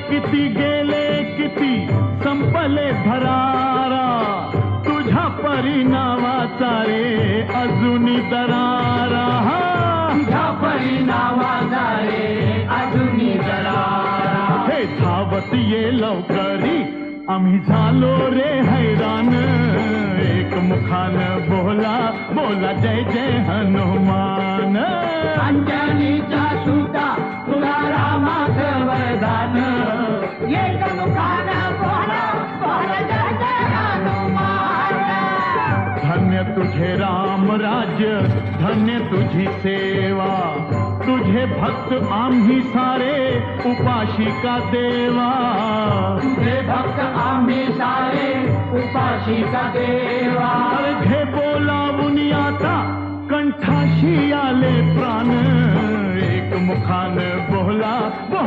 किती गेले किती संपले भरारा, तुझ्या परिणामाचा रे अजूनी दरारा, तुझ्या परिणामाचा रे अजूनी दरारा. हे धावत ये लवकरी आम्ही झालो रे हैराण, एक मुखान बोला बोला जय जय हनुमान. अंजनीच्या सुता तुला रामाचं वरदान, एक मुखानं बोला बोला जय जय हनुमान. धन्य तुझे राम राज्य, धन्य तुझी सेवा, तुझे भक्त आम्ही सारे उपाशी का देवा. तुझे भक्त आम्ही सारे उपाशी का देवा. घे बोलावून आता कंठाशी आले प्राण, एक मुखान बोला बोला